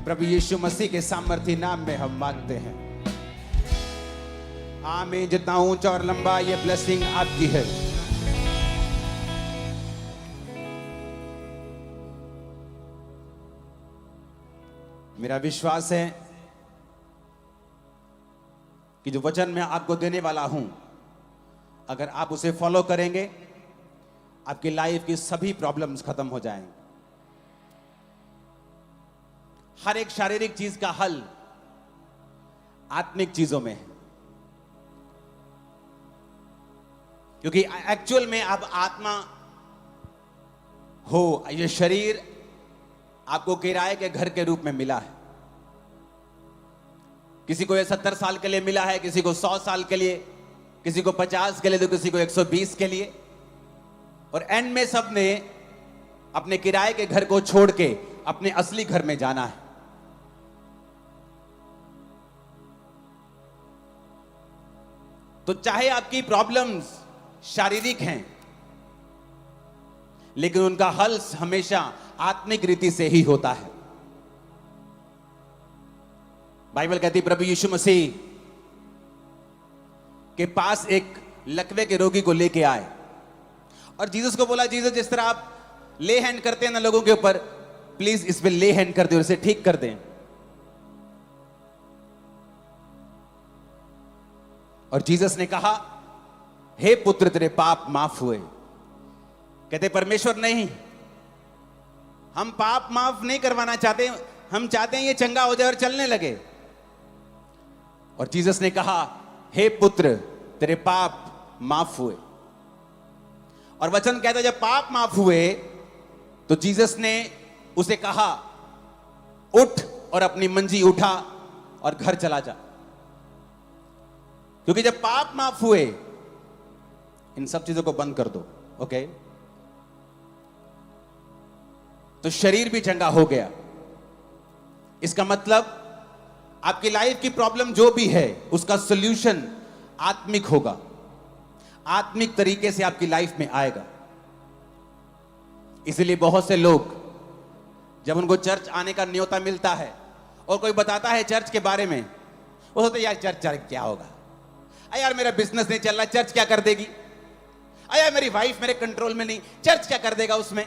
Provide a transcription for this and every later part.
प्रभु यीशु मसीह के सामर्थी नाम में हम मांगते हैं, आमीन। जितना ऊंचा और लंबा ये ब्लेसिंग आपकी है। मेरा विश्वास है कि जो वचन मैं आपको देने वाला हूं, अगर आप उसे फॉलो करेंगे, आपकी लाइफ की सभी प्रॉब्लम्स खत्म हो जाएंगे। हर एक शारीरिक चीज का हल आत्मिक चीजों में है, क्योंकि एक्चुअल में आप आत्मा हो। ये शरीर आपको किराए के घर के रूप में मिला है। किसी को ये 70 साल के लिए मिला है, किसी को 100 साल के लिए, किसी को 50 के लिए, तो किसी को 120 के लिए। और एंड में सब ने अपने किराए के घर को छोड़ के अपने असली घर में जाना है। तो चाहे आपकी प्रॉब्लम्स शारीरिक हैं, लेकिन उनका हल हमेशा आत्मिक रीति से ही होता है। बाइबल कहती है प्रभु यीशु मसीह के पास एक लकवे के रोगी को लेके आए और जीसस को बोला, जीसस जिस तरह आप ले हैंड करते हैं ना लोगों के ऊपर, प्लीज इस पे ले हैंड कर दे और इसे ठीक कर दें। और जीसस ने कहा, हे पुत्र तेरे पाप माफ हुए। कहते परमेश्वर नहीं, हम पाप माफ नहीं करवाना चाहते, हम चाहते हैं ये चंगा हो जाए और चलने लगे। और जीसस ने कहा, हे पुत्र तेरे पाप माफ हुए। और वचन कहता है जब पाप माफ हुए तो जीसस ने उसे कहा, उठ और अपनी मंजी उठा और घर चला जा। क्योंकि जब पाप माफ हुए, इन सब चीजों को बंद कर दो, ओके, तो शरीर भी चंगा हो गया। इसका मतलब आपकी लाइफ की प्रॉब्लम जो भी है उसका सॉल्यूशन आत्मिक होगा, आत्मिक तरीके से आपकी लाइफ में आएगा। इसलिए बहुत से लोग जब उनको चर्च आने का न्योता मिलता है और कोई बताता है चर्च के बारे में, वो सोचते यार चर्च क्या होगा, अरे यार मेरा बिजनेस नहीं चल रहा, चर्च क्या कर देगी, अरे यार मेरी वाइफ मेरे कंट्रोल में नहीं, चर्च क्या कर देगा उसमें,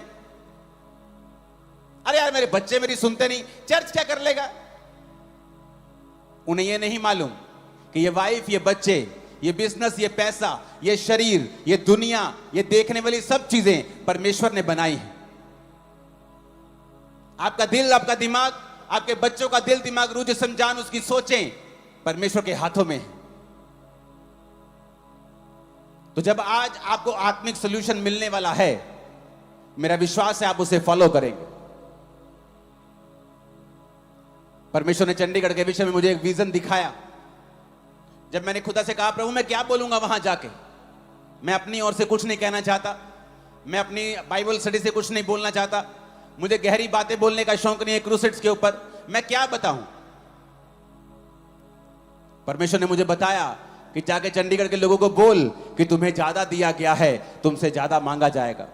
अरे यार मेरे बच्चे मेरी सुनते नहीं, चर्च क्या कर लेगा। उन्हें यह नहीं मालूम कि ये वाइफ, ये बच्चे, ये बिजनेस, ये पैसा, ये शरीर, ये दुनिया, ये देखने वाली सब चीजें परमेश्वर ने बनाई हैं। आपका दिल, आपका दिमाग, आपके बच्चों का दिल दिमाग, रूह जिस्म जान, उसकी सोचें परमेश्वर के हाथों में है। तो जब आज आपको आत्मिक सॉल्यूशन मिलने वाला है, मेरा विश्वास है आप उसे फॉलो करेंगे। परमेश्वर ने चंडीगढ़ के विषय में मुझे एक विजन दिखाया। जब मैंने खुदा से कहा, प्रभु मैं क्या बोलूंगा वहां जाके, मैं अपनी ओर से कुछ नहीं कहना चाहता, मैं अपनी बाइबल स्टडी से कुछ नहीं बोलना चाहता, मुझे गहरी बातें बोलने का शौक नहीं है क्रूसेड्स के ऊपर, मैं क्या बताऊं। परमेश्वर ने मुझे बताया कि जाके चंडीगढ़ के लोगों को बोल कि तुम्हें ज्यादा दिया गया है, तुमसे ज्यादा मांगा जाएगा।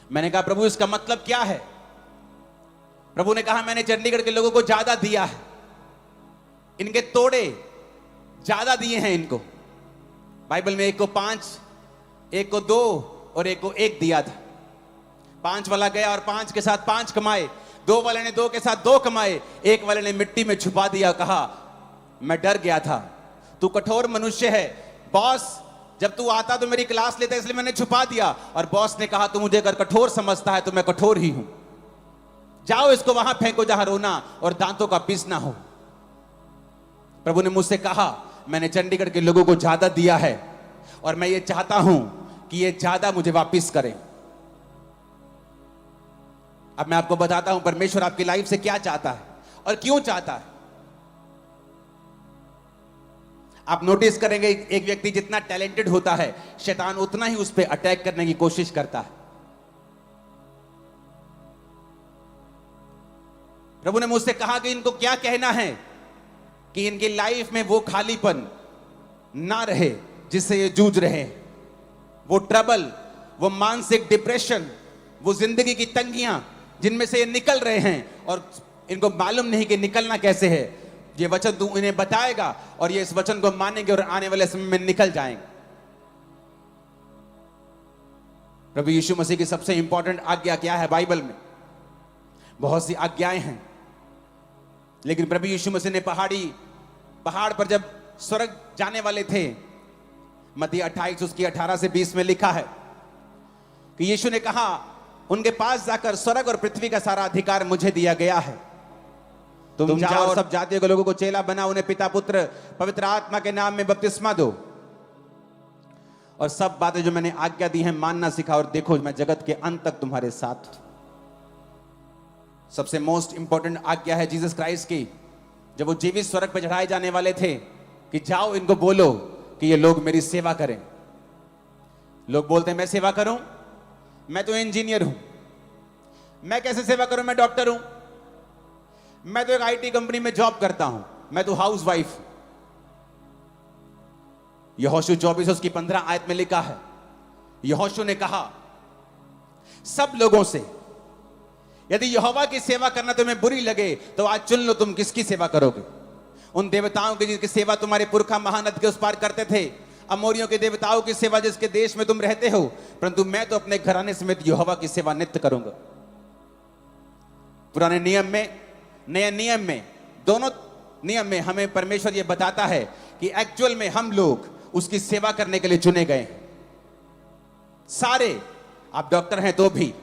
मैंने कहा प्रभु इसका मतलब क्या है। प्रभु ने कहा मैंने चंडीगढ़ के लोगों को ज्यादा दिया है, इनके तोड़े ज्यादा दिए हैं इनको। बाइबल में एक को 5, एक को 2 और एक को 1 दिया था। 5 वाला गया और 5 के साथ 5 कमाए, 2 वाले ने 2 के साथ 2 कमाए, 1 वाले ने मिट्टी में छुपा दिया, कहा मैं डर गया था, तू कठोर मनुष्य है बॉस, जब तू आता तो मेरी क्लास लेता इसलिए मैंने छुपा दिया। और बॉस ने कहा तू मुझे अगर कठोर समझता है तो मैं कठोर ही हूं, जाओ इसको वहां फेंको जहां रोना और दांतों का पीसना हो। प्रभु ने मुझसे कहा मैंने चंडीगढ़ के लोगों को ज्यादा दिया है और मैं ये चाहता हूं कि ये ज्यादा मुझे वापस करें। अब मैं आपको बताता हूं परमेश्वर आपकी लाइफ से क्या चाहता है और क्यों चाहता है। आप नोटिस करेंगे एक व्यक्ति जितना टैलेंटेड होता है, शैतान उतना ही उस पर अटैक करने की कोशिश करता है। प्रभु ने मुझसे कहा कि इनको क्या कहना है कि इनकी लाइफ में वो खालीपन ना रहे जिससे ये जूझ रहे हैं, वो ट्रबल, वो मानसिक डिप्रेशन, वो जिंदगी की तंगियां जिनमें से ये निकल रहे हैं और इनको मालूम नहीं कि निकलना कैसे है, ये वचन तू इन्हें बताएगा और ये इस वचन को मानेंगे और आने वाले समय में निकल जाएंगे। प्रभु यीशु मसीह की सबसे इंपॉर्टेंट आज्ञा क्या है बाइबल में? बहुत सी आज्ञाएं हैं, लेकिन प्रभु यीशु मसीह ने पहाड़ पर जब स्वर्ग जाने वाले थे, मत्ती 28 उसकी 18 से 20 में लिखा है कि यीशु ने कहा उनके पास जाकर, स्वर्ग और पृथ्वी का सारा अधिकार मुझे दिया गया है, तुम जाओ और सब जातियों के लोगों को चेला बनाओ, उन्हें पिता पुत्र पवित्र आत्मा के नाम में बपतिस्मा दो और सब बातें जो मैंने आज्ञा दी हैं मानना सिखाओ, और देखो मैं जगत के अंत तक तुम्हारे साथ हूं। सबसे मोस्ट इंपॉर्टेंट आज्ञा है जीसस क्राइस्ट की, जब वो जीवित स्वर्ग पर चढ़ाए जाने वाले थे कि जाओ इनको बोलो कि ये लोग मेरी सेवा करें। लोग बोलते हैं मैं सेवा करूं, मैं तो इंजीनियर हूं, मैं कैसे सेवा करूं, मैं डॉक्टर हूं, मैं तो एक आईटी कंपनी में जॉब करता हूं, मैं तो हाउस वाइफ। यहोशू 24 उसकी 15 आयत में लिखा है, यहोशू ने कहा सब लोगों से, यदि यहोवा की सेवा करना तुम्हें बुरी लगे तो आज चुन लो तुम किसकी सेवा करोगे। उन देवताओं की जिसकी सेवा तुम्हारे पुरखा महानद के उस पार करते थे, अमोरियों के देवताओं की सेवा जिसके देश में तुम रहते हो, परंतु मैं तो अपने घराने समेत यहोवा की सेवा नित्य करूंगा। पुराने नियम में, नए नियम में, दोनों नियम में हमें परमेश्वर यह बताता है कि एक्चुअल में हम लोग उसकी सेवा करने के लिए चुने गए हैं। सारे, आप डॉक्टर हैं तो भी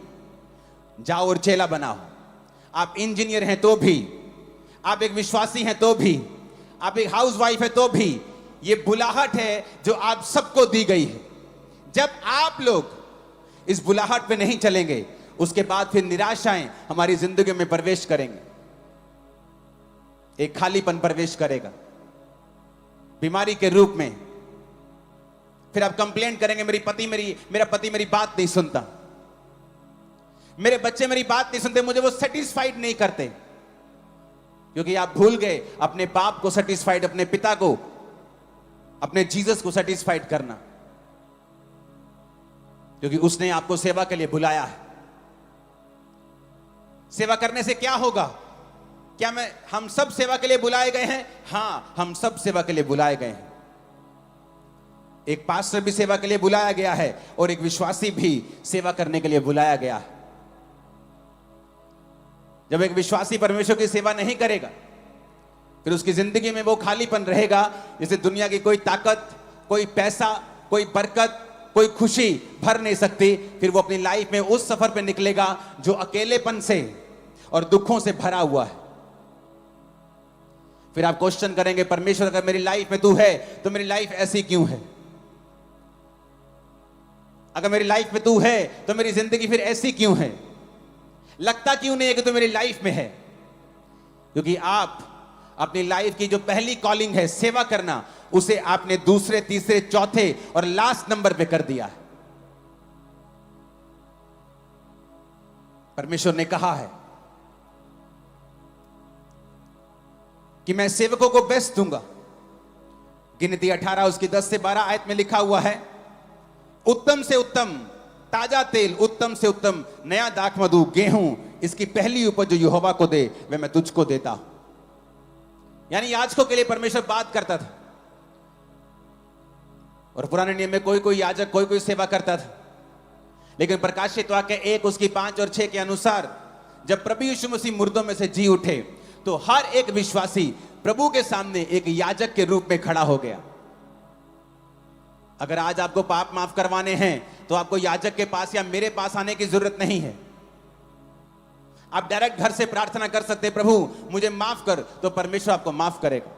जाओ और चेला बनाओ, आप इंजीनियर हैं तो भी, आप एक विश्वासी हैं तो भी, आप एक हाउसवाइफ है तो भी, ये बुलाहट है जो आप सबको दी गई है। जब आप लोग इस बुलाहट पे नहीं चलेंगे, उसके बाद फिर निराशाएं हमारी जिंदगी में प्रवेश करेंगे, एक खालीपन प्रवेश करेगा बीमारी के रूप में। फिर आप कंप्लेंट करेंगे मेरा पति मेरी बात नहीं सुनता, मेरे बच्चे मेरी बात नहीं सुनते, मुझे वो सेटिस्फाइड नहीं करते, क्योंकि आप भूल गए अपने बाप को सेटिस्फाइड, अपने पिता को, अपने जीसस को सेटिस्फाइड करना, क्योंकि उसने आपको सेवा के लिए बुलाया है। सेवा करने से क्या होगा? क्या हम सब सेवा के लिए बुलाए गए हैं? हां, हम सब सेवा के लिए बुलाए गए हैं। एक पास्टर भी सेवा के लिए बुलाया गया है और एक विश्वासी भी सेवा करने के लिए बुलाया गया है। जब एक विश्वासी परमेश्वर की सेवा नहीं करेगा, फिर उसकी जिंदगी में वो खालीपन रहेगा जिसे दुनिया की कोई ताकत, कोई पैसा, कोई बरकत, कोई खुशी भर नहीं सकती। फिर वो अपनी लाइफ में उस सफर पे निकलेगा जो अकेलेपन से और दुखों से भरा हुआ है। फिर आप क्वेश्चन करेंगे, परमेश्वर अगर मेरी लाइफ में तू है तो मेरी लाइफ ऐसी क्यों है? अगर मेरी लाइफ में तू है तो मेरी जिंदगी फिर ऐसी क्यों है? लगता क्यों नहीं है कि तू मेरी लाइफ में है? क्योंकि आप अपनी लाइफ की जो पहली कॉलिंग है सेवा करना, उसे आपने दूसरे, तीसरे, चौथे और लास्ट नंबर पे कर दिया है। परमेश्वर ने कहा है कि मैं सेवकों को बेस्ट दूंगा। गिनती 18 उसकी 10 से 12 आयत में लिखा हुआ है, उत्तम से उत्तम ताजा तेल, उत्तम से उत्तम नया दाखमधु, गेहूं, इसकी पहली उपज जो यहोवा को दे वह मैं तुझको देता हूं। यानी याजकों के लिए परमेश्वर बात करता था, और पुराने नियम में कोई कोई याजक कोई कोई सेवा करता था, लेकिन प्रकाशित वाक्य 1 उसकी 5 और 6 के अनुसार जब प्रभु यीशु मसीह मुर्दों में से जी उठे तो हर एक विश्वासी प्रभु के सामने एक याजक के रूप में खड़ा हो गया। अगर आज आपको पाप माफ करवाने हैं तो आपको याजक के पास या मेरे पास आने की जरूरत नहीं है। आप डायरेक्ट घर से प्रार्थना कर सकते, प्रभु मुझे माफ कर, तो परमेश्वर आपको माफ करेगा।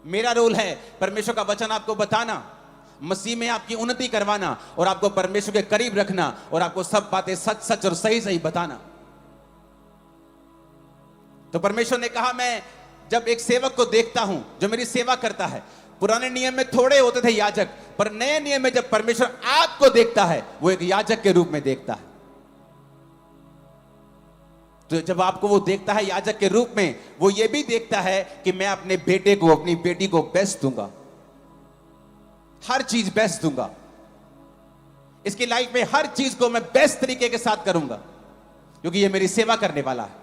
मेरा रोल है परमेश्वर का वचन आपको बताना, मसीह में आपकी उन्नति करवाना और आपको परमेश्वर के करीब रखना और आपको सब बातें सच सच और सही सही बताना। तो परमेश्वर ने कहा, मैं जब एक सेवक को देखता हूं जो मेरी सेवा करता है, पुराने नियम में थोड़े होते थे याजक, पर नए नियम में जब परमेश्वर आपको देखता है वो एक याजक के रूप में देखता है। तो जब आपको वो देखता है याजक के रूप में, वो ये भी देखता है कि मैं अपने बेटे को, अपनी बेटी को बेस्ट दूंगा, हर चीज बेस्ट दूंगा, इसकी लाइफ में हर चीज को मैं बेस्ट तरीके के साथ करूंगा। क्योंकि ये मेरी सेवा करने वाला है।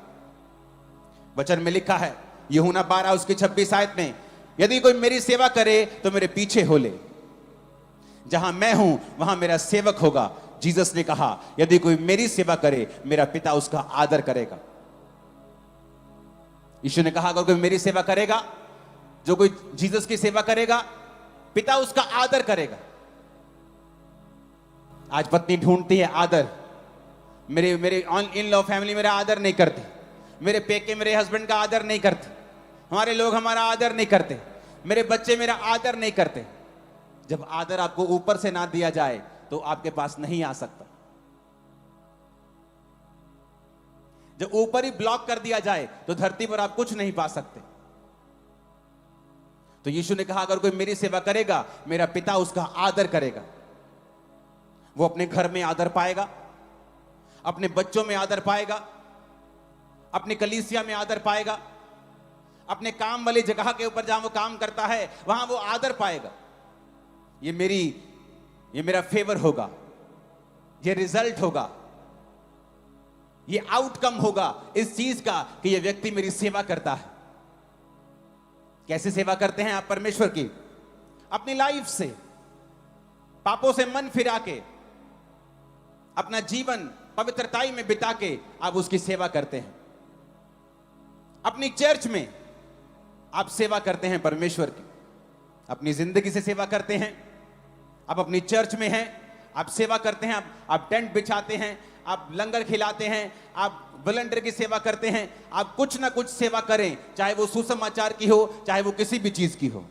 वचन में लिखा है यूहन्ना 12 उसकी 26 आयत में, यदि कोई मेरी सेवा करे तो मेरे पीछे हो ले, जहां मैं हूं वहां मेरा सेवक होगा। जीसस ने कहा यदि कोई मेरी सेवा करे मेरा पिता उसका आदर करेगा। यीशु ने कहा अगर कोई मेरी सेवा करेगा, जो कोई जीसस की सेवा करेगा, पिता उसका आदर करेगा। आज पत्नी ढूंढती है आदर, मेरे इन लॉ फैमिली मेरा आदर नहीं करते, मेरे पेके मेरे हस्बैंड का आदर नहीं करते, हमारे लोग हमारा आदर नहीं करते, मेरे बच्चे मेरा आदर नहीं करते। जब आदर आपको ऊपर से ना दिया जाए तो आपके पास नहीं आ सकता। जब ऊपर ही ब्लॉक कर दिया जाए तो धरती पर आप कुछ नहीं पा सकते। तो यीशु ने कहा अगर कोई मेरी सेवा करेगा मेरा पिता उसका आदर करेगा। वो अपने घर में आदर पाएगा, अपने बच्चों में आदर पाएगा, अपनी कलीसिया में आदर पाएगा, अपने काम वाली जगह के ऊपर जहां वो काम करता है वहां वो आदर पाएगा। ये मेरा फेवर होगा, ये रिजल्ट होगा, ये आउटकम होगा इस चीज का कि ये व्यक्ति मेरी सेवा करता है। कैसे सेवा करते हैं आप परमेश्वर की? अपनी लाइफ से, पापों से मन फिरा के, अपना जीवन पवित्रताई में बिता के आप उसकी सेवा करते हैं। अपनी चर्च में आप सेवा करते हैं परमेश्वर की, अपनी जिंदगी से सेवा करते हैं। आप अपनी चर्च में हैं, आप सेवा करते हैं, आप टेंट बिछाते हैं, आप लंगर खिलाते हैं, आप वॉलंटियर की सेवा करते हैं। आप कुछ ना कुछ सेवा करें, चाहे वो सुसमाचार की हो, चाहे वो किसी भी चीज की हो।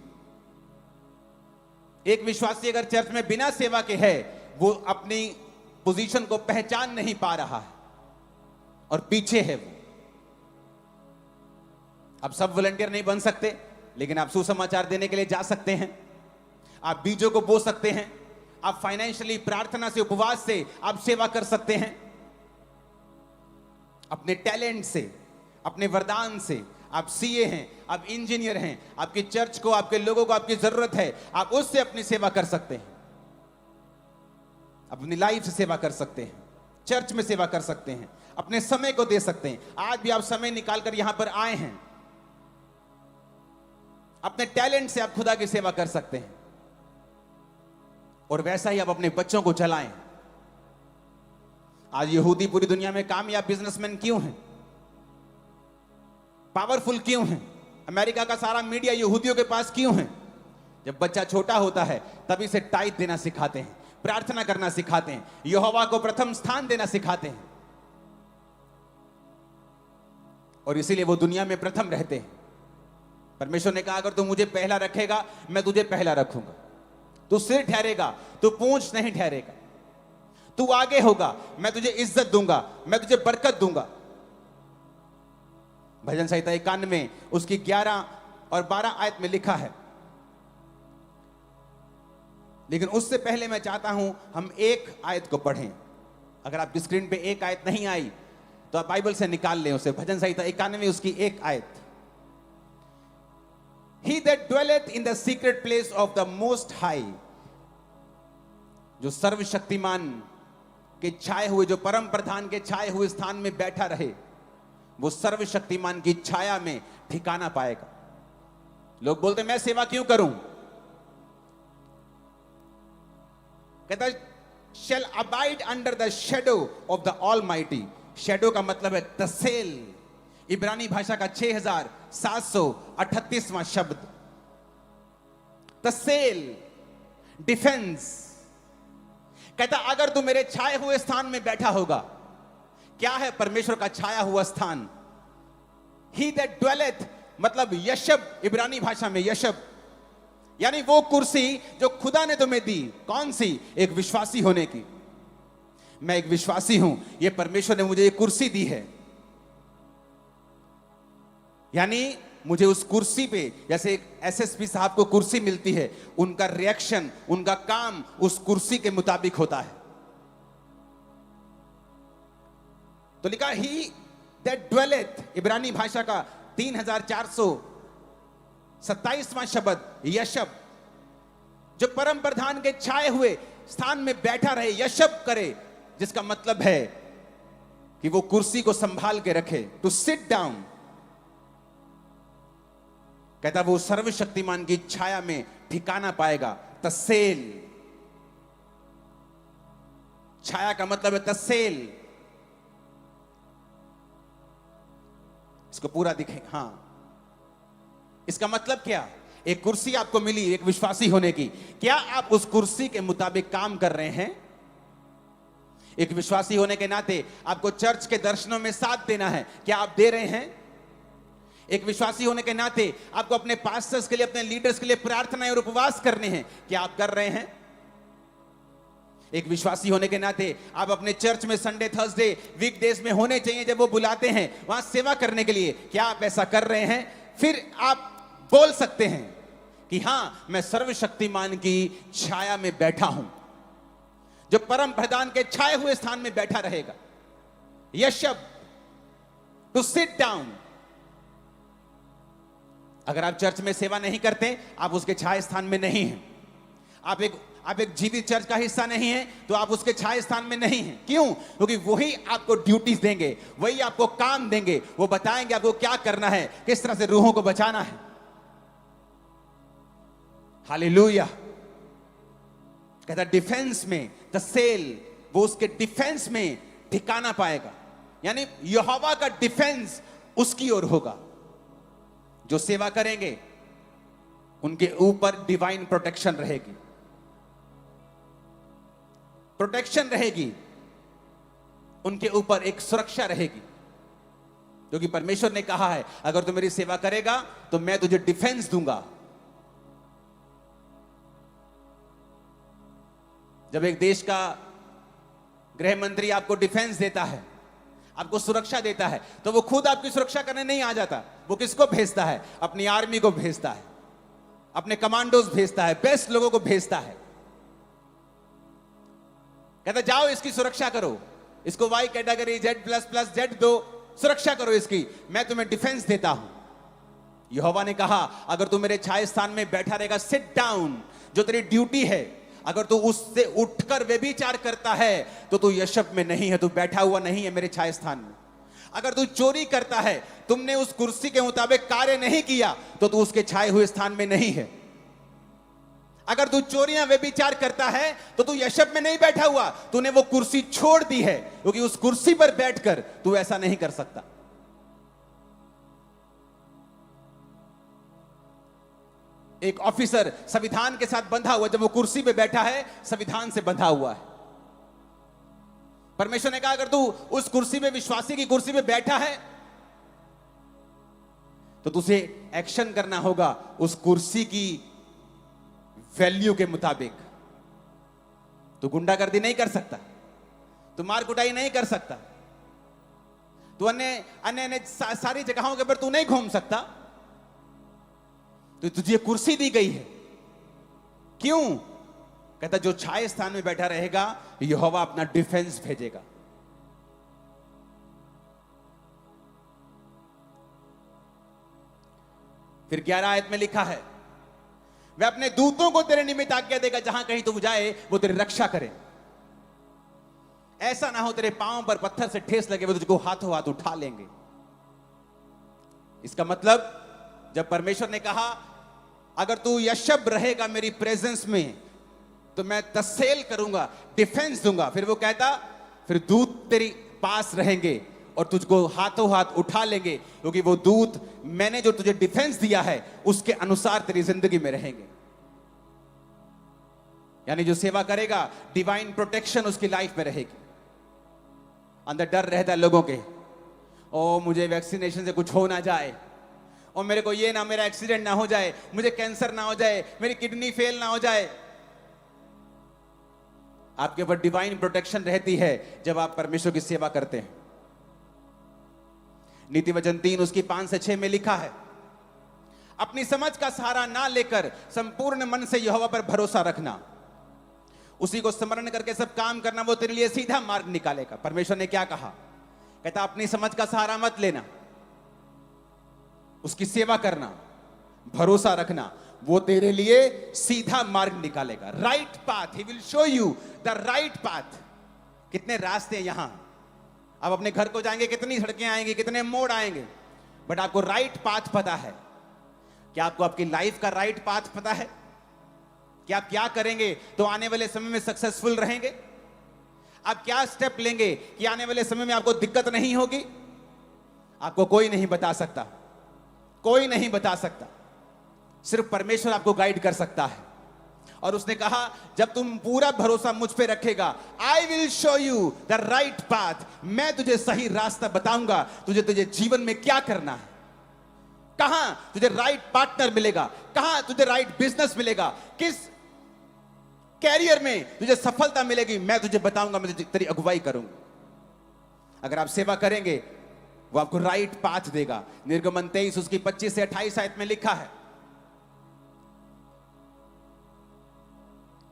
एक विश्वासी अगर चर्च में बिना सेवा के है, वो अपनी पोजीशन को पहचान नहीं पा रहा है और पीछे है वो। आप सब वॉलंटियर नहीं बन सकते, लेकिन आप सुसमाचार देने के लिए जा सकते हैं, आप बीजों को बो सकते हैं, आप फाइनेंशियली प्रार्थना से, उपवास से आप सेवा कर सकते हैं। अपने टैलेंट से, अपने वरदान से, आप सीए हैं, आप इंजीनियर हैं, आपकी चर्च को, आपके लोगों को आपकी जरूरत है, आप उससे अपनी सेवा कर सकते हैं। अपनी लाइफ से सेवा कर सकते हैं, चर्च में सेवा कर सकते हैं, अपने समय को दे सकते हैं। आज भी आप समय निकालकर यहां पर आए हैं, अपने टैलेंट से आप खुदा की सेवा कर सकते हैं। और वैसा ही आप अपने बच्चों को चलाएं। आज यहूदी पूरी दुनिया में कामयाब बिजनेसमैन क्यों हैं? पावरफुल क्यों हैं? अमेरिका का सारा मीडिया यहूदियों के पास क्यों है? जब बच्चा छोटा होता है तभी से टाइट देना सिखाते हैं, प्रार्थना करना सिखाते हैं, यहोवा को प्रथम स्थान देना सिखाते हैं, और इसीलिए वो दुनिया में प्रथम रहते हैं। परमेश्वर ने कहा अगर तू मुझे पहला रखेगा मैं तुझे पहला रखूंगा। तू सिर ठहरेगा, तू पूंछ नहीं ठहरेगा। तू आगे होगा, मैं तुझे इज्जत दूंगा, मैं तुझे बरकत दूंगा। भजन संहिता 91 उसकी 11 और 12 आयत में लिखा है। लेकिन उससे पहले मैं चाहता हूं हम एक आयत को पढ़ें। अगर आपकी स्क्रीन पे एक आयत नहीं आई तो आप बाइबल से निकाल लें उसे। भजन संहिता 91 उसकी एक आयत। He that dwelleth in the secret place of the most high, जो सर्वशक्तिमान के छाए हुए, जो परम प्रधान के छाए हुए स्थान में बैठा रहे, वो सर्वशक्तिमान की छाया में ठिकाना पाएगा। लोग बोलते मैं सेवा क्यों करूं? कहता shall abide under the shadow of the Almighty। Shadow का मतलब है तसेल, इब्रानी भाषा का 6738वां शब्द। तसेल, डिफेंस। कहता अगर तू मेरे छाए हुए स्थान में बैठा होगा। क्या है परमेश्वर का छाया हुआ स्थान? He that dwelleth मतलब यशब, इब्रानी भाषा में यशब, यानी वो कुर्सी जो खुदा ने तुम्हें दी। कौन सी? एक विश्वासी होने की। मैं एक विश्वासी हूं, ये परमेश्वर ने मुझे ये कुर्सी दी है। यानी मुझे उस कुर्सी पे, जैसे एसएसपी साहब को कुर्सी मिलती है, उनका रिएक्शन, उनका काम उस कुर्सी के मुताबिक होता है। तो लिखा ही दैट ड्वेलेथ, इब्रानी भाषा का 3427वां शब्द यशब, जो परम प्रधान के छाए हुए स्थान में बैठा रहे, यशब करे, जिसका मतलब है कि वो कुर्सी को संभाल के रखे, टू सिट डाउन। कहता वो सर्वशक्तिमान की छाया में ठिकाना पाएगा। तसेल, छाया का मतलब है तसेल। इसको पूरा दिखे। हां, इसका मतलब क्या? एक कुर्सी आपको मिली एक विश्वासी होने की, क्या आप उस कुर्सी के मुताबिक काम कर रहे हैं? एक विश्वासी होने के नाते आपको चर्च के दर्शनों में साथ देना है, क्या आप दे रहे हैं? एक विश्वासी होने के नाते आपको अपने पास्टर्स के लिए, अपने लीडर्स के लिए प्रार्थनाएं और उपवास करने हैं, क्या आप कर रहे हैं? एक विश्वासी होने के नाते आप अपने चर्च में संडे, थर्सडे, वीकडेज में होने चाहिए जब वो बुलाते हैं वहां सेवा करने के लिए, क्या आप ऐसा कर रहे हैं? फिर आप बोल सकते हैं कि हां, मैं सर्वशक्तिमान की छाया में बैठा हूं, जो परम प्रधान के छाए हुए स्थान में बैठा रहेगा। यह शब्द टू सिट डाउन। अगर आप चर्च में सेवा नहीं करते, आप उसके छाए स्थान में नहीं हैं। आप एक जीवित चर्च का हिस्सा नहीं है, तो आप उसके छाए स्थान में नहीं हैं। क्यों? क्योंकि वही आपको ड्यूटीज देंगे, वही आपको काम देंगे, वो बताएंगे आपको क्या करना है, किस तरह से रूहों को बचाना है। हालेलुया। कहता डिफेंस में, तसेल, वो उसके डिफेंस में ठिकाना पाएगा। यानी यहोवा का डिफेंस उसकी ओर होगा। जो सेवा करेंगे उनके ऊपर डिवाइन प्रोटेक्शन रहेगी, प्रोटेक्शन रहेगी, उनके ऊपर एक सुरक्षा रहेगी। क्योंकि परमेश्वर ने कहा है, अगर तू मेरी सेवा करेगा तो मैं तुझे डिफेंस दूंगा। जब एक देश का गृह मंत्री आपको डिफेंस देता है, आपको सुरक्षा देता है, तो वो खुद आपकी सुरक्षा करने नहीं आ जाता। वो किसको भेजता है? अपनी आर्मी को भेजता है, अपने कमांडोज भेजता है, बेस्ट लोगों को भेजता है। कहता जाओ इसकी सुरक्षा करो, इसको वाई कैटेगरी, Z++ Z दो, सुरक्षा करो इसकी, मैं तुम्हें डिफेंस देता हूं। यहोवा ने कहा, अगर तू मेरे छाया स्थान में बैठा रहेगा, सिट डाउन, जो तेरी ड्यूटी है, अगर तू उससे उठकर व्यभिचार करता है तो तू यशब में नहीं है, तू बैठा हुआ नहीं है मेरे छाया स्थान में। अगर तू चोरी करता है, तुमने उस कुर्सी के मुताबिक कार्य नहीं किया, तो तू उसके छाए हुए स्थान में नहीं है। अगर तू चोरियां व्यभिचार करता है तो तू यशब में नहीं बैठा हुआ, तूने वो कुर्सी छोड़ दी है, क्योंकि उस कुर्सी पर बैठकर तू ऐसा नहीं कर सकता। एक ऑफिसर संविधान के साथ बंधा हुआ, जब वो कुर्सी पे बैठा है, संविधान से बंधा हुआ है। परमेश्वर ने कहा, अगर तू उस कुर्सी पे, विश्वासी की कुर्सी पे बैठा है, तो तुझे एक्शन करना होगा उस कुर्सी की वैल्यू के मुताबिक। तू गुंडागर्दी नहीं कर सकता, तू मार कुटाई नहीं कर सकता, तू अन्य सारी जगहों के ऊपर तू नहीं घूम सकता। तो तुझे कुर्सी दी गई है, क्यों? कहता जो छाए स्थान में बैठा रहेगा, यहोवा अपना डिफेंस भेजेगा। फिर 11 आयत में लिखा है, वह अपने दूतों को तेरे निमित्त आज्ञा देगा, जहां कहीं तू जाए वो तेरी रक्षा करे। ऐसा ना हो तेरे पांव पर पत्थर से ठेस लगे, वो तुझको हाथों हाथ उठा लेंगे। इसका मतलब, जब परमेश्वर ने कहा अगर तू यशब रहेगा मेरी प्रेजेंस में, तो मैं तसेल करूंगा, डिफेंस दूंगा। फिर वो कहता, फिर दूत तेरे पास रहेंगे और तुझको हाथों हाथ उठा लेंगे, क्योंकि वो दूत मैंने जो तुझे डिफेंस दिया है उसके अनुसार तेरी जिंदगी में रहेंगे। यानी जो सेवा करेगा, डिवाइन प्रोटेक्शन उसकी लाइफ में रहेगी। अंदर डर रहता है लोगों के, ओ मुझे वैक्सीनेशन से कुछ हो ना जाए, और मेरे को ये ना, मेरा एक्सीडेंट ना हो जाए, मुझे कैंसर ना हो जाए, मेरी किडनी फेल ना हो जाए। आपके ऊपर डिवाइन प्रोटेक्शन रहती है जब आप परमेश्वर की सेवा करते हैं। नीति वचन 3 उसकी 5 से 6 में लिखा है, अपनी समझ का सहारा ना लेकर संपूर्ण मन से यहोवा पर भरोसा रखना, उसी को स्मरण करके सब काम करना, वो तेरे लिए सीधा मार्ग निकालेगा। परमेश्वर ने क्या कहा? कहता अपनी समझ का सहारा मत लेना, उसकी सेवा करना, भरोसा रखना, वो तेरे लिए सीधा मार्ग निकालेगा। Right path, he will show you the right path. कितने रास्ते हैं यहां, आप अपने घर को जाएंगे, कितनी सड़कें आएंगी, कितने मोड़ आएंगे, बट आपको राइट पाथ पता है। क्या आपको आपकी लाइफ का राइट पाथ पता है कि आप क्या करेंगे तो आने वाले समय में सक्सेसफुल रहेंगे? आप क्या स्टेप लेंगे कि आने वाले समय में आपको दिक्कत नहीं होगी? आपको कोई नहीं बता सकता, कोई नहीं बता सकता, सिर्फ परमेश्वर आपको गाइड कर सकता है। और उसने कहा जब तुम पूरा भरोसा मुझ पे रखेगा, I will show you the right path, मैं तुझे सही रास्ता बताऊंगा, तुझे जीवन में क्या करना है, कहां तुझे राइट पार्टनर मिलेगा, कहां तुझे राइट बिजनेस मिलेगा, किस कैरियर में तुझे सफलता मिलेगी, मैं तुझे बताऊंगा, मैं तेरी अगुवाई करूंगा। अगर आप सेवा करेंगे वो आपको राइट पाथ देगा। निर्गमन 23 उसकी 25 से 28 आयत में लिखा है,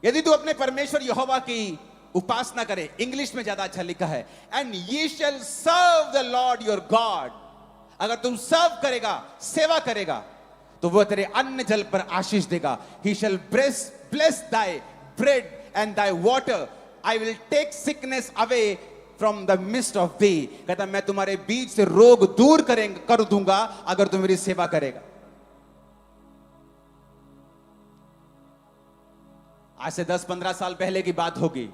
यदि तू अपने परमेश्वर यहोवा की उपासना करे, इंग्लिश में ज्यादा अच्छा लिखा है, एंड ये shall serve the Lord your God, अगर तुम सर्व करेगा, सेवा करेगा, तो वह तेरे अन्न जल पर आशीष देगा। ही शैल bless thy bread and thy water, I will take sickness away from the midst of thee, कहता मैं तुम्हारे बीच से रोग दूर कर दूंगा अगर तुम मेरी सेवा करेगा। आज से 10-15 साल पहले की बात होगी,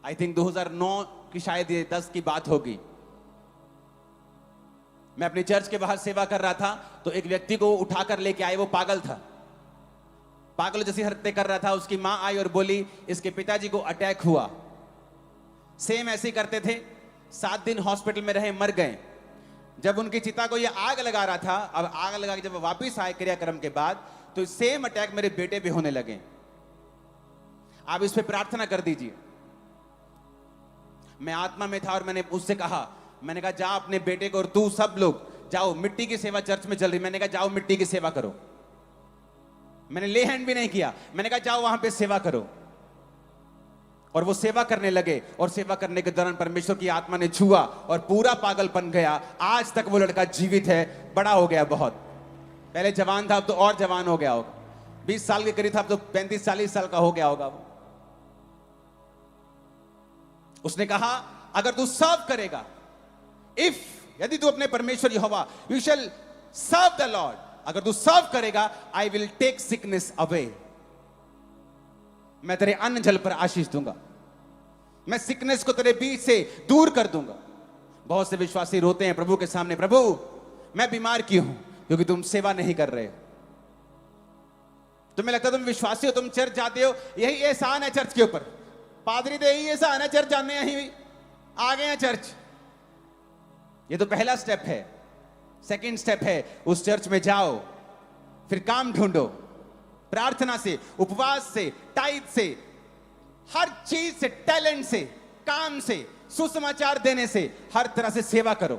आई थिंक 2009 की शायद ये 10 की बात होगी। मैं अपनी चर्च के बाहर सेवा कर रहा था, तो एक व्यक्ति को उठाकर लेके आए, वो पागल था, पागल जैसी हरकतें कर रहा था। उसकी मां आई और बोली इसके पिताजी को अटैक हुआ। सेम ऐसे ही करते थे, 7 दिन हॉस्पिटल में रहे, मर गए। जब उनकी चिता को ये आग लगा रहा था, अब आग लगा के जब वापिस आए क्रियाक्रम के बाद, तो सेम अटैक मेरे बेटे पे होने लगे। आप इस पे प्रार्थना कर दीजिए। मैं आत्मा में था और मैंने उससे कहा, मैंने कहा जा अपने बेटे को और तू सब लोग जाओ, मिट्टी की सेवा चर्च में चल रही, मैंने कहा जाओ मिट्टी की सेवा करो। मैंने ले हैंड भी नहीं किया, मैंने कहा जाओ वहां पे सेवा करो। और वो सेवा करने लगे, और सेवा करने के दौरान परमेश्वर की आत्मा ने छुआ और पूरा पागलपन गया। आज तक वो लड़का जीवित है, बड़ा हो गया बहुत। पहले जवान था, अब तो और जवान हो गया होगा, 20 साल के करीब था, अब तो 35-40 साल का हो गया होगा वो। उसने कहा अगर तू सर्व करेगा, यदि तू अपने परमेश्वर यहोवा, you shall serve the Lord, अगर तू सर्व करेगा, I will take sickness away, मैं तेरे अन्न जल पर आशीष दूंगा, मैं सिकनेस को तेरे बीच से दूर कर दूंगा। बहुत से विश्वासी रोते हैं प्रभु के सामने, प्रभु मैं बीमार क्यों हूं? क्योंकि तुम सेवा नहीं कर रहे हो। तुम्हें लगता तुम विश्वासी हो, तुम चर्च जाते हो, यही एहसान है चर्च के ऊपर, पादरी दे यही एहसान है चर्च जाने, यही आ गए हैं चर्च। ये तो पहला स्टेप है। सेकंड स्टेप है उस चर्च में जाओ, फिर काम ढूंढो, प्रार्थना से, उपवास से, टाइप से, हर चीज से, टैलेंट से, काम से, सुसमाचार देने से, हर तरह से सेवा करो।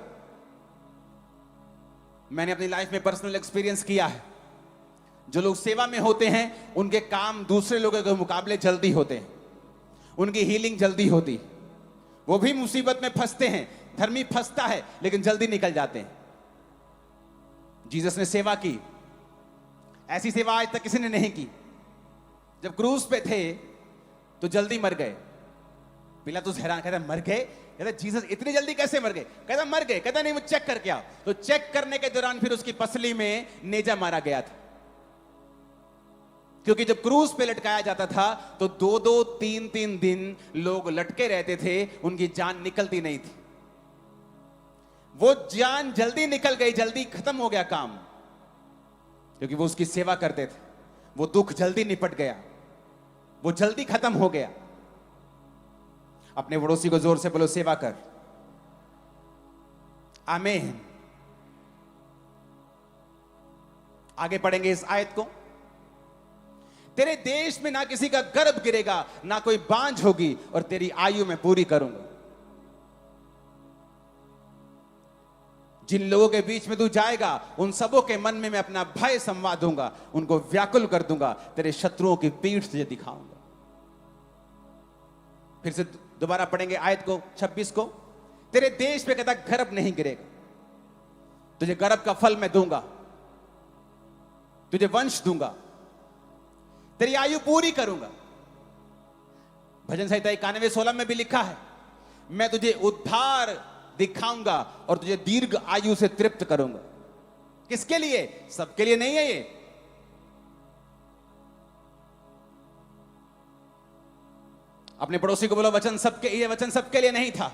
मैंने अपनी लाइफ में पर्सनल एक्सपीरियंस किया है, जो लोग सेवा में होते हैं उनके काम दूसरे लोगों के मुकाबले जल्दी होते हैं, उनकी हीलिंग जल्दी होती। वो भी मुसीबत में फंसते हैं, धर्मी फंसता है लेकिन जल्दी निकल जाते हैं। जीसस ने सेवा की, ऐसी सेवा आज तक किसी ने नहीं की। जब क्रूस पे थे तो जल्दी मर गए। पिलातुस हैरान, कहता मर गए? कहता जीसस इतनी जल्दी कैसे मर गए? कहता मर गए। कहता नहीं, वो चेक करके आओ। तो चेक करने के दौरान फिर उसकी पसली में नेजा मारा गया था, क्योंकि जब क्रूस पे लटकाया जाता था तो 2-2, 3-3 दिन लोग लटके रहते थे, उनकी जान निकलती नहीं थी। वो जान जल्दी निकल गई, जल्दी खत्म हो गया काम, क्योंकि वो उसकी सेवा करते थे। वो दुख जल्दी निपट गया, वो जल्दी खत्म हो गया। अपने पड़ोसी को जोर से बोलो, सेवा कर। आमीन। आगे पढ़ेंगे इस आयत को। तेरे देश में ना किसी का गर्भ गिरेगा, ना कोई बांझ होगी, और तेरी आयु में पूरी करूंगा। जिन लोगों के बीच में तू जाएगा, उन सबों के मन में मैं अपना भय संवा दूंगा, उनको व्याकुल कर दूंगा, तेरे शत्रुओं की पीठ तुझे दिखाऊंगा। फिर से दोबारा पढ़ेंगे आयत को, 26 को। तेरे देश पे कहता गर्भ नहीं गिरेगा, तुझे गर्भ का फल मैं दूंगा, तुझे वंश दूंगा, तेरी आयु पूरी करूंगा। भजन संहिता 91:16 में भी लिखा है, मैं तुझे उद्धार दिखाऊंगा और तुझे दीर्घ आयु से तृप्त करूंगा। किसके लिए? सबके लिए नहीं है ये। अपने पड़ोसी को बोलो वचन सबके, ये वचन सबके लिए नहीं था,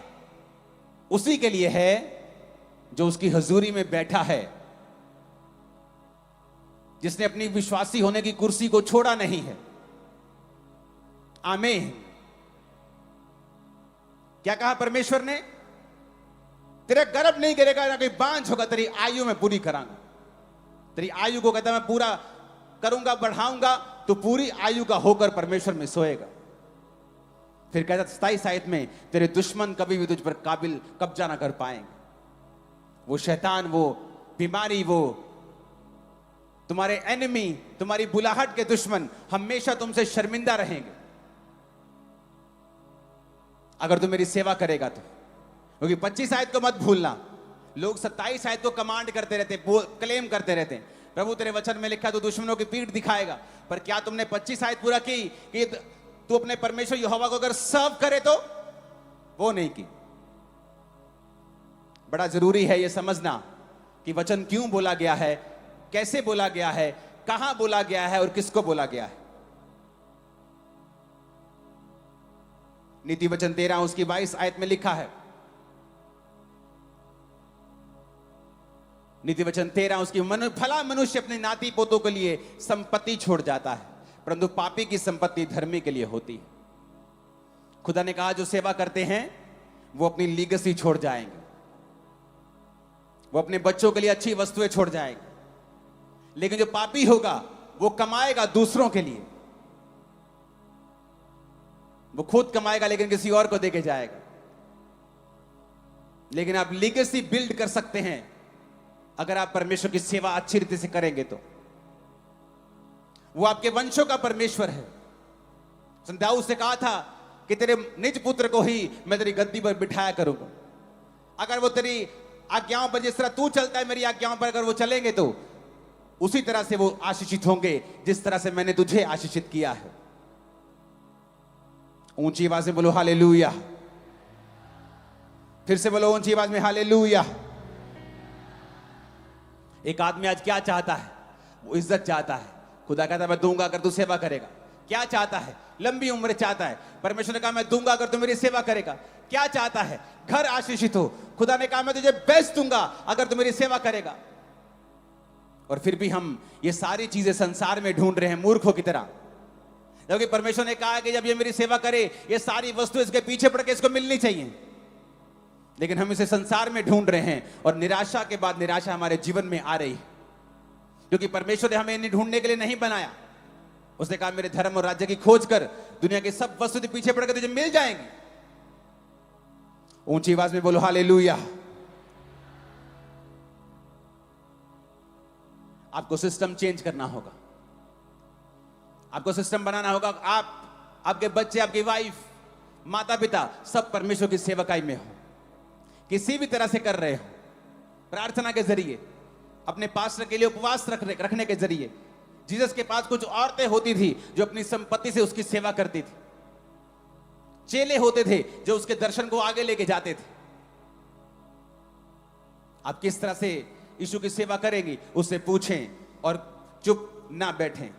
उसी के लिए है जो उसकी हजूरी में बैठा है, जिसने अपनी विश्वासी होने की कुर्सी को छोड़ा नहीं है। आमीन। क्या कहा परमेश्वर ने? तेरा गर्भ नहीं गिरेगा ना कोई बांझ होगा, तेरी आयु में पूरी करांगा। तेरी आयु को कहता मैं पूरा करूंगा, बढ़ाऊंगा, तो पूरी आयु का होकर परमेश्वर में सोएगा। फिर कहता 27 आयत में, तेरे दुश्मन कभी भी तुझ पर काबिल कब्जा ना कर पाएंगे। वो शैतान, वो बीमारी, वो तुम्हारे एनिमी, तुम्हारी बुलाहट के दुश्मन हमेशा तुमसे शर्मिंदा रहेंगे अगर तू मेरी सेवा करेगा तो। क्योंकि 25 आयत को मत भूलना। लोग 27 आयत को कमांड करते रहते, क्लेम करते रहते हैं, प्रभु तेरे वचन में लिखा तो दुश्मनों की पीठ दिखाएगा। पर क्या तुमने 25 आयत पूरा की कि तू अपने परमेश्वर यहोवा को अगर सर्व करे तो? वो नहीं की। बड़ा जरूरी है यह समझना कि वचन क्यों बोला गया है, कैसे बोला गया है, कहां बोला गया है और किसको बोला गया है। नीति वचन 13 उसकी 22 आयत में लिखा है, नीति वचन 13 उसकी भला मनुष्य अपने नाती पोतों के लिए संपत्ति छोड़ जाता है, परंतु पापी की संपत्ति धर्मी के लिए होती है। खुदा ने कहा जो सेवा करते हैं वो अपनी लीगेसी छोड़ जाएंगे, वो अपने बच्चों के लिए अच्छी वस्तुएं छोड़ जाएंगे। लेकिन जो पापी होगा वो कमाएगा दूसरों के लिए, वो खुद कमाएगा लेकिन किसी और को देके जाएगा। लेकिन आप लीगेसी बिल्ड कर सकते हैं अगर आप परमेश्वर की सेवा अच्छी रीति से करेंगे तो। वो आपके वंशों का परमेश्वर है। दाऊद से कहा था कि तेरे निज पुत्र को ही मैं तेरी गद्दी पर बिठाया करूंगा। अगर वो तेरी आज्ञाओं पर, जिस तरह तू चलता है मेरी आज्ञाओं पर अगर वो चलेंगे तो उसी तरह से वो आशीषित होंगे जिस तरह से मैंने तुझे आशीषित किया है। ऊंची आवाज में बोलो हालेलुया। फिर से बोलो ऊंची आवाज में हालेलुया। एक आदमी आज क्या चाहता है? वो इज्जत चाहता है। खुदा कहता है मैं दूंगा अगर तू सेवा करेगा। क्या चाहता है? लंबी उम्र चाहता है। परमेश्वर ने कहा मैं दूंगा अगर तू मेरी सेवा करेगा। क्या चाहता है? घर आशीषित हो। खुदा ने कहा मैं तुझे बेस्ट दूंगा अगर तू मेरी सेवा करेगा। और फिर भी हम ये सारी चीजें संसार में ढूंढ रहे हैं मूर्खों की तरह, क्योंकि परमेश्वर ने कहा कि जब ये मेरी सेवा करे ये सारी वस्तु इसके पीछे पड़ के इसको मिलनी चाहिए। लेकिन हम इसे संसार में ढूंढ रहे हैं और निराशा के बाद निराशा हमारे जीवन में आ रही है, क्योंकि परमेश्वर ने हमें इन्हें ढूंढने के लिए नहीं बनाया। उसने कहा मेरे धर्म और राज्य की खोज कर, दुनिया की सब वस्तु के पीछे पड़ के तुझे मिल जाएंगी। ऊंची आवाज में बोलो हालेलुया। आपको सिस्टम चेंज करना होगा, आपको सिस्टम बनाना होगा। आप, आपके बच्चे, आपकी वाइफ, माता पिता सब परमेश्वर की सेवकाई में हो, किसी भी तरह से कर रहे हो, प्रार्थना के जरिए, अपने पास्टर के लिए उपवास रखने के जरिए। जीसस के पास कुछ औरतें होती थी जो अपनी संपत्ति से उसकी सेवा करती थी। चेले होते थे जो उसके दर्शन को आगे लेके जाते थे। आप किस तरह से यीशु की सेवा करेंगी उससे पूछें और चुप ना बैठें,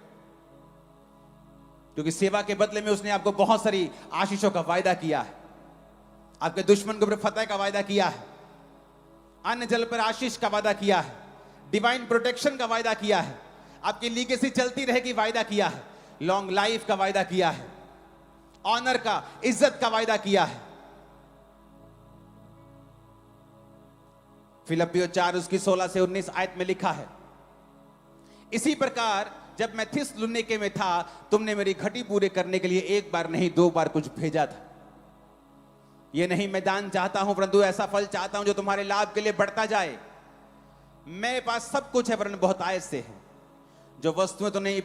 क्योंकि सेवा के बदले में उसने आपको बहुत सारी आशीषों का वायदा किया है। आपके दुश्मन के ऊपर फतह का वायदा किया है, अन्न जल पर आशीष का वायदा किया है, डिवाइन प्रोटेक्शन का वायदा किया है, आपकी लीगेसी चलती रहेगी वायदा किया है, लॉन्ग लाइफ का वायदा किया है, ऑनर का, इज्जत का वायदा किया है। फिलिप्पियों 4 उसकी 16 से 19 आयत में लिखा है, इसी प्रकार जब मैं थिस्सलुनीके में था तुमने मेरी घटी पूरे करने के लिए एक बार नहीं 2 बार कुछ भेजा था। ये नहीं मैं दान चाहता हूं, परंतु ऐसा फल चाहता हूं जो तुम्हारे लाभ के लिए बढ़ता जाए। मेरे पास सब कुछ है परंतु बहुत आयत से है। जो वस्तुएं तुमने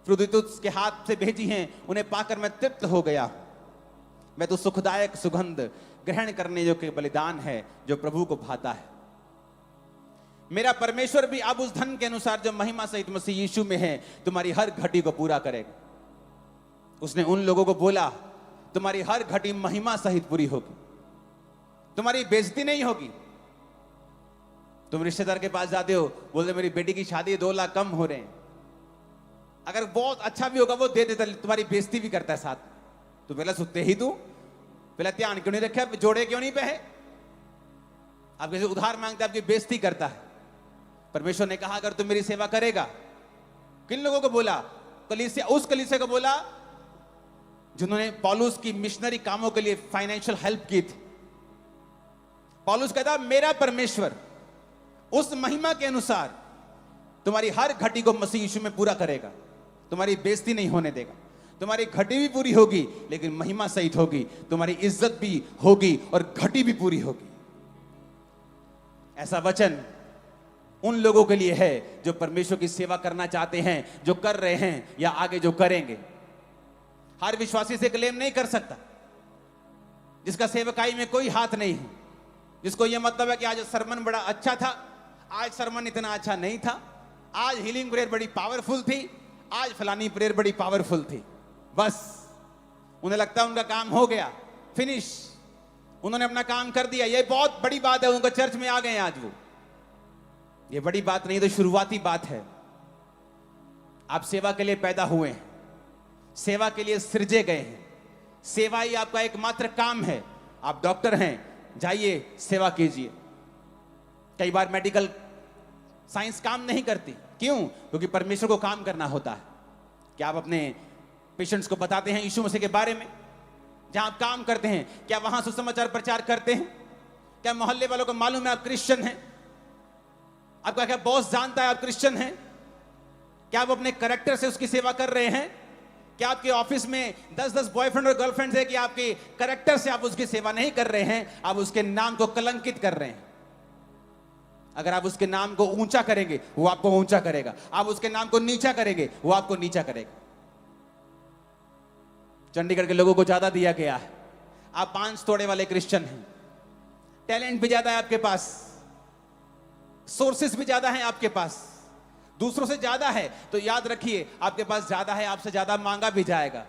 प्रुदितुस के हाथ से भेजी हैं उन्हें पाकर मैं तृप्त हो गया। मैं तो सुखदायक सुगंध ग्रहण करने जो के बलिदान है जो प्रभु को भाता है। मेरा परमेश्वर भी अब उस धन के अनुसार जो महिमा सहित मसीह यीशु में है तुम्हारी हर घटी को पूरा करेगा। उसने उन लोगों को बोला तुम्हारी हर घटी महिमा सहित पूरी होगी। तुम्हारी बेइज्जती नहीं होगी। तुम रिश्तेदार के पास जाते हो, बोलते मेरी बेटी की शादी 2 लाख कम हो रहे हैं, अगर बहुत अच्छा भी होगा वो दे देता, तुम्हारी बेइज्जती भी करता है साथ। तो पहले सुनते ही तू पहले ध्यान क्यों नहीं रखा, जोड़े क्यों नहीं पे? आप किसी उधार मांगते, आपकी बेइज्जती करता है। परमेश्वर ने कहा अगर तू मेरी सेवा करेगा, किन लोगों को बोला? कलीसिया, उस कलीसिया को बोला जिन्होंने पौलुस की मिशनरी कामों के लिए फाइनेंशियल हेल्प की थी। पौलुस कहता मेरा परमेश्वर उस महिमा के अनुसार तुम्हारी हर घटी को मसीह यीशु में पूरा करेगा, तुम्हारी बेइज्जती नहीं होने देगा। तुम्हारी घटी भी पूरी होगी लेकिन महिमा सहित होगी, तुम्हारी इज्जत भी होगी और घटी भी पूरी होगी। ऐसा वचन उन लोगों के लिए है जो परमेश्वर की सेवा करना चाहते हैं, जो कर रहे हैं या आगे जो करेंगे। हर विश्वासी से क्लेम नहीं कर सकता जिसका सेवकाई में कोई हाथ नहीं है, जिसको यह मतलब है कि आज सरमन बड़ा अच्छा था, आज सरमन इतना अच्छा नहीं था, आज हीलिंग प्रेयर बड़ी पावरफुल थी, आज फलानी प्रेयर बड़ी पावरफुल थी। बस उन्हें लगता है उनका काम हो गया, फिनिश, उन्होंने अपना काम कर दिया, ये बहुत बड़ी बात है, उनका चर्च में आ गए आज वो। ये बड़ी बात नहीं, तो शुरुआती बात है। आप सेवा के लिए पैदा हुए हैं, सेवा के लिए सृजे गए हैं, सेवा ही आपका एकमात्र काम है। आप डॉक्टर हैं, जाइए सेवा कीजिए। कई बार मेडिकल साइंस काम नहीं करती, क्यों? क्योंकि परमेश्वर को काम करना होता है। क्या आप अपने पेशेंट्स को बताते हैं यीशु मसीह के बारे में? जहां आप काम करते हैं, क्या वहां सुसमाचार प्रचार करते हैं? क्या मोहल्ले वालों को मालूम है आप क्रिश्चियन हैं? आपका क्या बॉस जानता है आप क्रिश्चियन हैं? क्या आप अपने कैरेक्टर से उसकी सेवा कर रहे हैं? क्या आपके ऑफिस में 10-10 बॉयफ्रेंड और गर्लफ्रेंड्स है कि आपके कैरेक्टर से आप उसकी सेवा नहीं कर रहे हैं, आप उसके नाम को कलंकित कर रहे हैं? अगर आप उसके नाम को ऊंचा करेंगे वो आपको ऊंचा करेगा, आप उसके नाम को नीचा करेंगे वो आपको नीचा करेगा। चंडीगढ़ के लोगों को ज्यादा दिया गया है, आप 5 तोड़े वाले क्रिश्चियन हैं, टैलेंट भी ज्यादा है आपके पास, सोर्सेस भी ज्यादा हैं आपके पास, दूसरों से ज्यादा है, तो याद रखिए आपके पास ज्यादा है, आपसे ज्यादा मांगा भी जाएगा।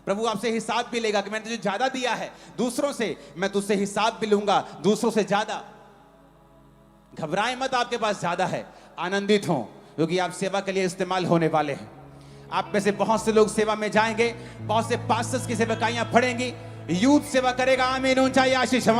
प्रभु आपसे हिसाब भी लेगा कि मैंने तुझे ज्यादा दिया है दूसरों से, मैं तुझसे हिसाब भी लूंगा दूसरों से ज्यादा। घबराए मत, आपके पास ज्यादा है, आनंदित हो क्योंकि आप सेवा के लिए इस्तेमाल होने वाले हैं। आप में से बहुत से लोग सेवा में जाएंगे, बहुत से पास्टर्स की सेवकाइयां पढ़ेंगी, यूथ सेवा करेगा। आमीन, ऊंचाई आशीष।